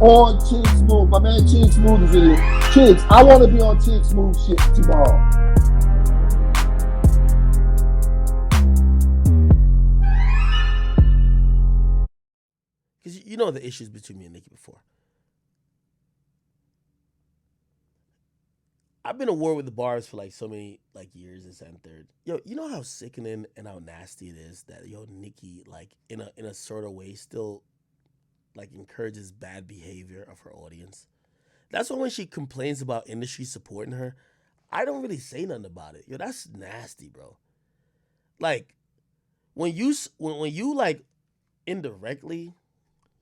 on Chick Smooth. My man Chick Smooth is in here. Chicks, I want to be on Chick Smooth shit tomorrow. Because you know the issues between me and Nikki before. I've been at war with the bars for like so many like years, this and third. Yo, you know how sickening and how nasty it is that Nikki like in a sort of way still like encourages bad behavior of her audience. That's why when she complains about industry supporting her, I don't really say nothing about it. Yo, that's nasty, bro. Like when you like indirectly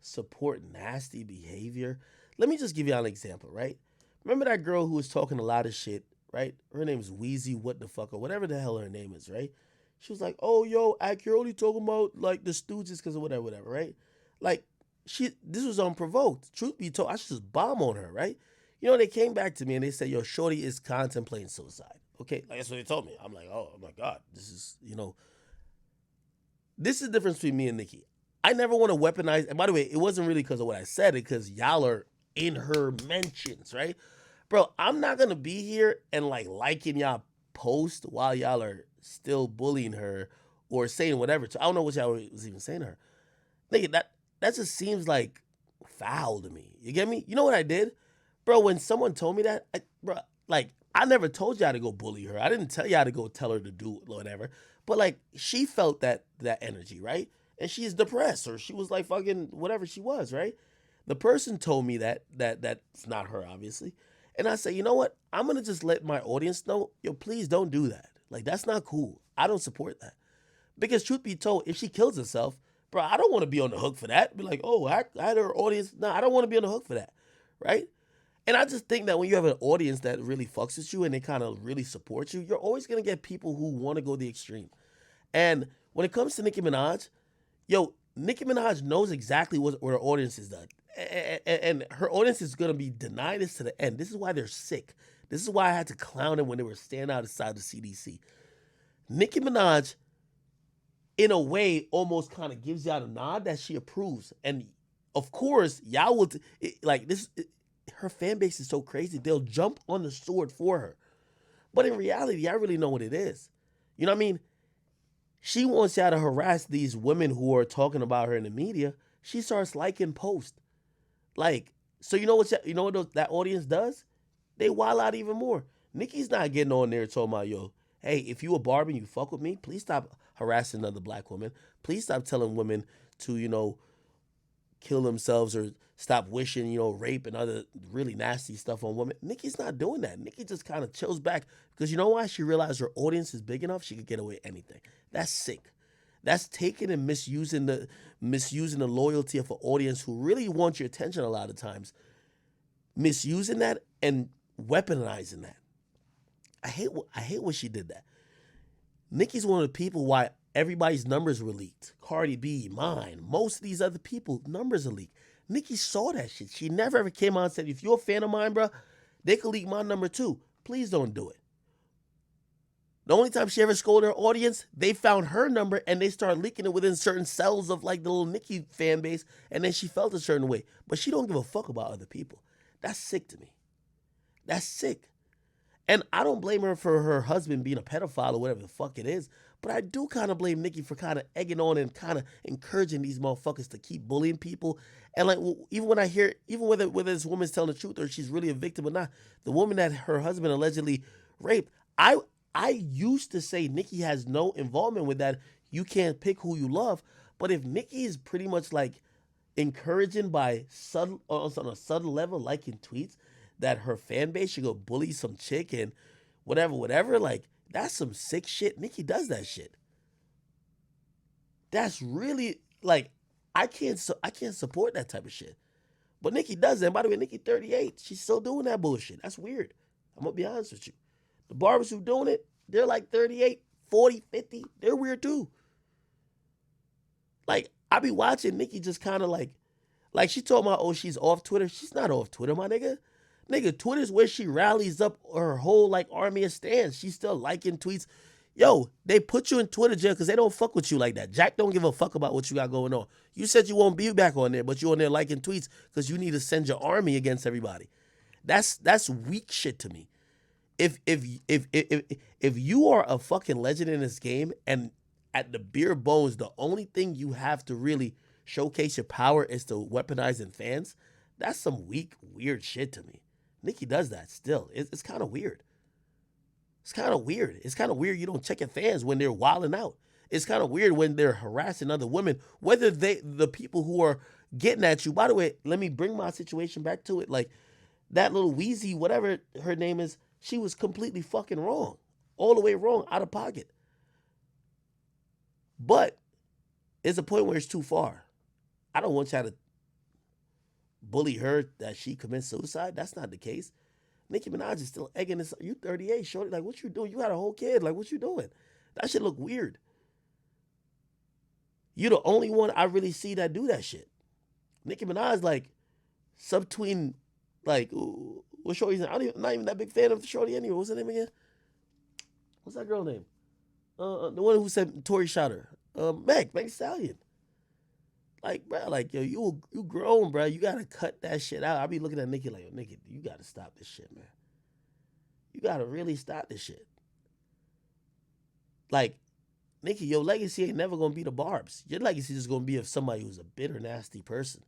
support nasty behavior. Let me just give you an example, right? Remember that girl who was talking a lot of shit, right? Her name's Wheezy, what the fuck, or whatever the hell her name is, right? She was like, "Oh, yo, Ak, you're only talking about like the Stooges because of whatever, right?" Like, this was unprovoked. Truth be told, I should just bomb on her, right? You know, they came back to me and they said, "Yo, Shorty is contemplating suicide." Okay, like that's what they told me. I'm like, oh my god, this is this is the difference between me and Nikki. I never want to weaponize. And by the way, it wasn't really because of what I said, because y'all are in her mentions, right? Bro, I'm not gonna be here and like liking y'all post while y'all are still bullying her or saying whatever. I don't know what y'all was even saying to her. Nigga, that just seems like foul to me. You get me? You know what I did? Bro, when someone told me that, bro, like, I never told y'all to go bully her. I didn't tell y'all to go tell her to do whatever. But like, she felt that energy, right? And she's depressed, or she was like fucking whatever she was, right? The person told me that's not her, obviously. And I said, you know what? I'm gonna just let my audience know, yo, please don't do that. Like, that's not cool. I don't support that. Because truth be told, if she kills herself, bro, I don't want to be on the hook for that. Be like, oh, I had her audience. No, I don't want to be on the hook for that, right? And I just think that when you have an audience that really fucks with you and they kind of really support you, you're always gonna get people who want to go the extreme. And when it comes to Nicki Minaj, yo, Nicki Minaj knows exactly what her audience is done. And her audience is gonna be denying this to the end. This is why they're sick. This is why I had to clown them when they were standing outside the CDC. Nicki Minaj, in a way, almost kind of gives y'all a nod that she approves. And of course, y'all will like this. Her fan base is so crazy; they'll jump on the sword for her. But in reality, I really know what it is. You know what I mean? She wants y'all to harass these women who are talking about her in the media. She starts liking posts. Like, so you know what that audience does? They wild out even more. Nikki's not getting on there talking about, yo, hey, if you a Barbie and you fuck with me, please stop harassing other black women. Please stop telling women to, kill themselves or stop wishing, rape and other really nasty stuff on women. Nikki's not doing that. Nikki just kind of chills back because you know why? She realized her audience is big enough. She could get away with anything. That's sick. That's taking and misusing the loyalty of an audience who really wants your attention a lot of times. Misusing that and weaponizing that. I hate when she did that. Nikki's one of the people why everybody's numbers were leaked. Cardi B, mine, most of these other people, numbers are leaked. Nikki saw that shit. She never ever came out and said, if you're a fan of mine, bro, they could leak my number too. Please don't do it. The only time she ever scolded her audience, they found her number and they started leaking it within certain cells of like the little Nikki fan base, and then she felt a certain way. But she don't give a fuck about other people. That's sick to me. That's sick. And I don't blame her for her husband being a pedophile or whatever the fuck it is. But I do kind of blame Nikki for kind of egging on and kind of encouraging these motherfuckers to keep bullying people. And like, even when I hear, even whether this woman's telling the truth or she's really a victim or not, the woman that her husband allegedly raped, I used to say Nikki has no involvement with that. You can't pick who you love. But if Nikki is pretty much like encouraging by subtle, on a subtle level, liking tweets, that her fan base should go bully some chick and whatever, like, that's some sick shit. Nikki does that shit. That's really, like, I can't support that type of shit. But Nikki does that. And by the way, Nikki 38. She's still doing that bullshit. That's weird. I'm going to be honest with you. The barbers who doing it, they're like 38, 40, 50. They're weird too. Like, I be watching Nikki just kind of like she told me, oh, she's off Twitter. She's not off Twitter, my nigga. Nigga, Twitter's where she rallies up her whole like army of stands. She's still liking tweets. Yo, they put you in Twitter jail because they don't fuck with you like that. Jack don't give a fuck about what you got going on. You said you won't be back on there, but you on there liking tweets because you need to send your army against everybody. That's weak shit to me. If you are a fucking legend in this game and at the bare bones, the only thing you have to really showcase your power is to weaponizing fans, that's some weak, weird shit to me. Nicki does that still. It's kind of weird. It's kind of weird. It's kind of weird you don't check your fans when they're wilding out. It's kind of weird when they're harassing other women, whether the people who are getting at you. By the way, let me bring my situation back to it. Like that little Wheezy, whatever her name is, she was completely fucking wrong. All the way wrong, out of pocket. But it's a point where it's too far. I don't want y'all to bully her that she commits suicide. That's not the case. Nicki Minaj is still egging this. You 38, shorty. Like, what you doing? You got a whole kid. Like, what you doing? That shit look weird. You the only one I really see that do that shit. Nicki Minaj, like, subtween, like, what shorty's name? I'm not even that big fan of the shorty anyway. What's her name again? What's that girl name? The one who said Tory shot her. Meg Stallion. Like, bro, like, yo, you grown, bro. You gotta cut that shit out. I be looking at Nikki like, yo, Nikki, you gotta stop this shit, man. You gotta really stop this shit. Like, Nikki, your legacy ain't never gonna be the Barbs. Your legacy is gonna be of somebody who's a bitter, nasty person.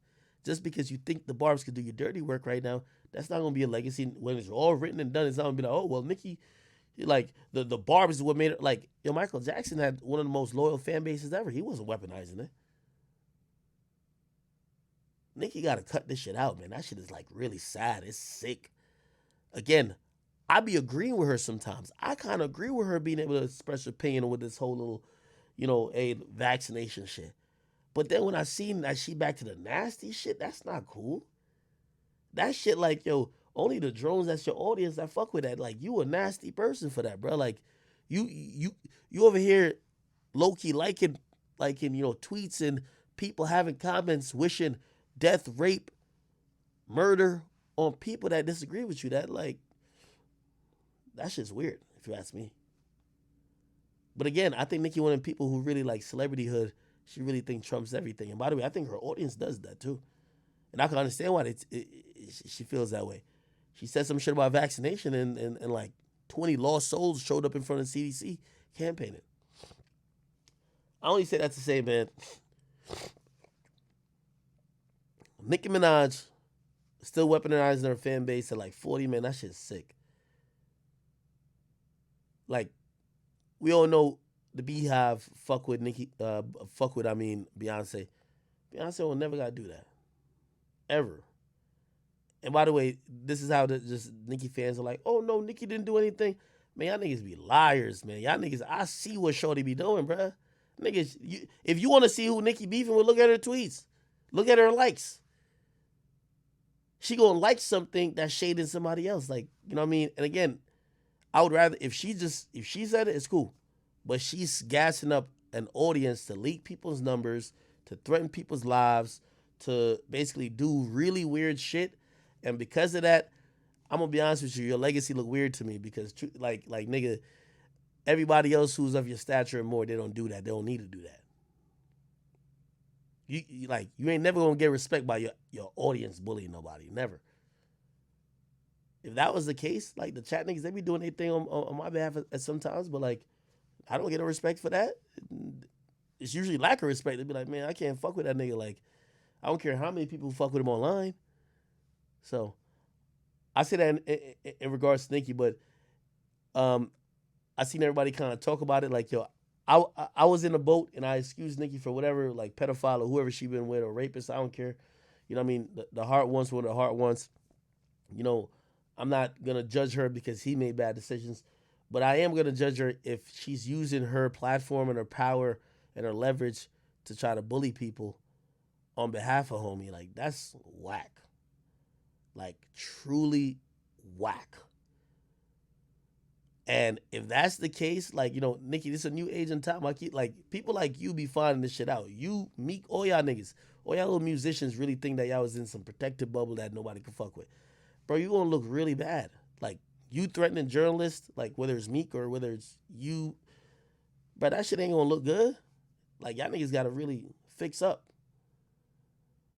Just because you think the Barbs can do your dirty work right now, that's not gonna be a legacy. When it's all written and done, it's not gonna be like, oh, well, Nikki, like, the Barbs is what made it. Like, yo, Michael Jackson had one of the most loyal fan bases ever. He wasn't weaponizing it. Nikki got to cut this shit out, man. That shit is like really sad. It's sick. Again, I be agreeing with her sometimes. I kind of agree with her being able to express her opinion with this whole little, a vaccination shit. But then when I seen that she back to the nasty shit, that's not cool. That shit like, yo, only the drones that's your audience that fuck with that. Like, you a nasty person for that, bro. Like, you over here low-key liking, tweets and people having comments wishing death, rape, murder on people that disagree with you. That shit's weird, if you ask me. But again, I think Nicki one of the people who really like celebrityhood. She really thinks Trump's everything. And by the way, I think her audience does that too. And I can understand why she feels that way. She said some shit about vaccination and like 20 lost souls showed up in front of the CDC campaigning. I only say that to say, man, Nicki Minaj still weaponizing her fan base at like 40, man. That shit's sick. Like, we all know the Beehive fuck with Beyonce. Beyonce will never gotta do that. Ever. And by the way, this is how just Nicki fans are like, oh no, Nicki didn't do anything. Man, y'all niggas be liars, man. Y'all niggas, I see what Shorty be doing, bruh. Niggas, if you want to see who Nicki beefing with, look at her tweets. Look at her likes. She gonna like something that's shading somebody else. Like, you know what I mean? And again, I would rather, if she said it, it's cool. But she's gassing up an audience to leak people's numbers, to threaten people's lives, to basically do really weird shit. And because of that, I'm gonna be honest with you, your legacy look weird to me because, like nigga, everybody else who's of your stature and more, they don't do that. They don't need to do that. You ain't never gonna get respect by your audience bullying nobody. Never. If that was the case, like the chat niggas, they be doing their thing on my behalf at sometimes, but like, I don't get no respect for that. It's usually lack of respect. They be like, man, I can't fuck with that nigga. Like, I don't care how many people fuck with him online. So, I say that in regards to Nicki, but I seen everybody kind of talk about it. Like, yo, I was in a boat and I excused Nicki for whatever, like pedophile or whoever she been with or rapist. I don't care. You know what I mean? The heart wants what the heart wants. You know, I'm not going to judge her because he made bad decisions, but I am going to judge her if she's using her platform and her power and her leverage to try to bully people on behalf of homie. Like, that's whack. Like, truly whack. And if that's the case, like, you know, Nicki, this is a new age and time. People like you be finding this shit out. You, Meek, all y'all niggas, all y'all little musicians really think that y'all was in some protected bubble that nobody could fuck with. Bro, you gonna look really bad. Like, you threatening journalists, like whether it's Meek or whether it's you, But that shit ain't gonna look good. Like, y'all niggas gotta really fix up.